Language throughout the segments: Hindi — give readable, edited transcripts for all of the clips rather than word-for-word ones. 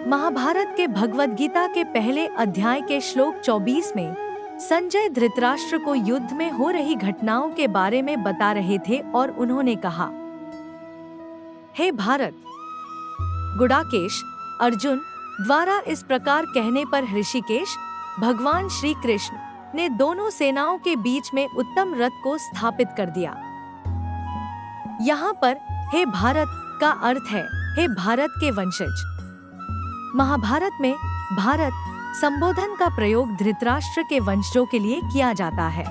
महाभारत के भगवद गीता के पहले अध्याय के श्लोक 24 में संजय धृतराष्ट्र को युद्ध में हो रही घटनाओं के बारे में बता रहे थे और उन्होंने कहा, हे भारत, गुडाकेश, अर्जुन द्वारा इस प्रकार कहने पर ऋषिकेश भगवान श्री कृष्ण ने दोनों सेनाओं के बीच में उत्तम रथ को स्थापित कर दिया। यहाँ पर हे भारत का अर्थ है हे भारत के वंशज। महाभारत में भारत संबोधन का प्रयोग धृतराष्ट्र के वंशजों के लिए किया जाता है।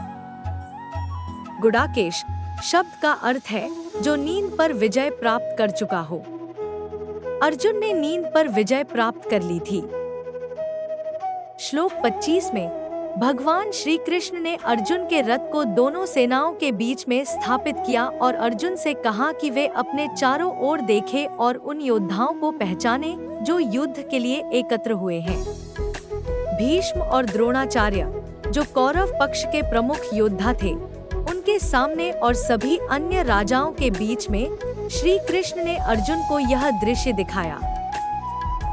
गुडाकेश शब्द का अर्थ है जो नींद पर विजय प्राप्त कर चुका हो। अर्जुन ने नींद पर विजय प्राप्त कर ली थी। श्लोक 25 में भगवान श्री कृष्ण ने अर्जुन के रथ को दोनों सेनाओं के बीच में स्थापित किया और अर्जुन से कहा कि वे अपने चारों ओर देखें और उन योद्धाओं को पहचाने जो युद्ध के लिए एकत्र हुए हैं। भीष्म और द्रोणाचार्य, जो कौरव पक्ष के प्रमुख योद्धा थे, उनके सामने और सभी अन्य राजाओं के बीच में श्री कृष्ण ने अर्जुन को यह दृश्य दिखाया,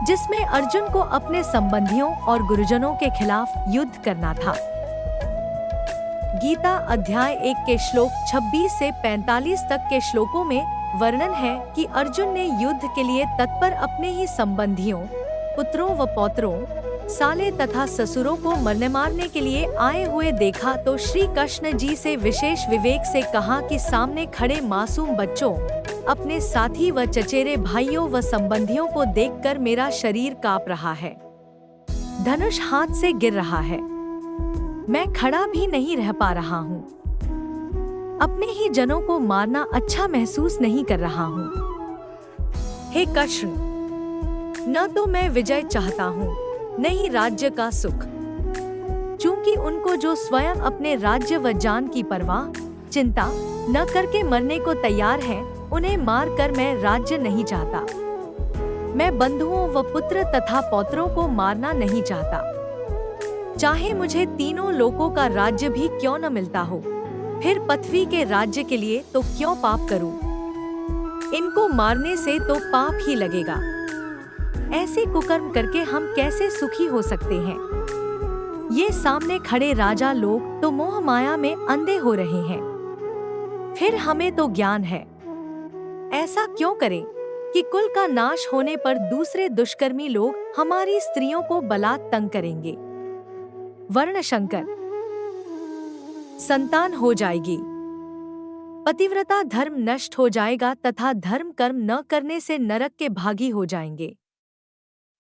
जिसमें अर्जुन को अपने संबंधियों और गुरुजनों के खिलाफ युद्ध करना था। गीता अध्याय 1 के श्लोक 26 से 45 तक के श्लोकों में वर्णन है कि अर्जुन ने युद्ध के लिए तत्पर अपने ही संबंधियों, पुत्रों व पौत्रों, साले तथा ससुरों को मरने मारने के लिए आए हुए देखा तो श्री कृष्ण जी से विशेष विवेक से कहा कि सामने खड़े मासूम बच्चों, अपने साथी व चचेरे भाइयों व संबंधियों को देखकर मेरा शरीर कांप रहा है। धनुष हाथ से गिर रहा है। मैं खड़ा भी नहीं रह पा रहा हूँ। अपने ही जनों को मारना अच्छा महसूस नहीं कर रहा हूँ। हे कृष्ण, न तो मैं विजय चाहता हूँ, न ही राज्य का सुख। चूंकि उनको जो स्वयं अपने राज्य व जान की परवाह, चिंता न करके मरने को तैयार हैं, उन्हें मार कर मैं राज्य नहीं चाहता। मैं बंधुओं व पुत्र तथा पौत्रों को मारना नहीं चाहता। चाहे मुझे तीनों लोकों का राज्य भी क्यों न मिलता हो, फिर पृथ्वी के राज्य के लिए तो क्यों पाप करूं? इनको मारने से तो पाप ही लगेगा। ऐसे कुकर्म करके हम कैसे सुखी हो सकते हैं? ये सामने खड़े राजा लोग तो मोह माया में अंधे हो रहे हैं। फिर हमें तो ज्ञान है। ऐसा क्यों करें कि कुल का नाश होने पर दूसरे दुष्कर्मी लोग हमारी स्त्रियों को बलात् तंग करेंगे। वर्णशंकर, संतान हो जाएगी। पतिव्रता धर्म नष्ट हो जाएगा तथा धर्म कर्म न करने से नरक के भागी हो जाएंगे।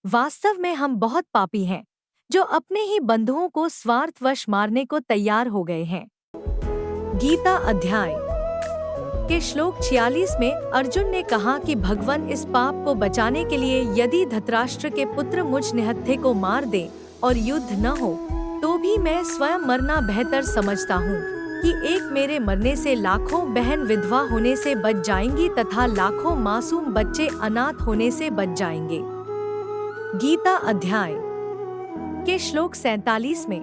वास्तव में हम बहुत पापी हैं, जो अपने ही बंधुओं को स्वार्थवश मारने को तैयार हो गए हैं। गीता अध्याय के श्लोक 46 में अर्जुन ने कहा कि भगवान इस पाप को बचाने के लिए यदि धृतराष्ट्र के पुत्र मुझ निहत्थे को मार दे और युद्ध न हो, तो भी मैं स्वयं मरना बेहतर समझता हूँ कि एक मेरे मरने से लाखों बहन विधवा होने से बच जाएंगी तथा लाखों मासूम बच्चे अनाथ होने से बच जाएंगे। गीता अध्याय के श्लोक 47 में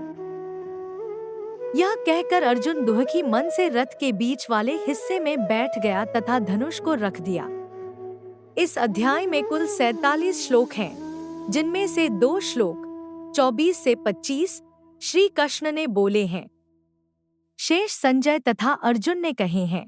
यह कहकर अर्जुन दुखी मन से रथ के बीच वाले हिस्से में बैठ गया तथा धनुष को रख दिया। इस अध्याय में कुल 47 श्लोक हैं, जिनमें से 2 श्लोक 24 से 25 श्री कृष्ण ने बोले हैं। शेष संजय तथा अर्जुन ने कहे हैं।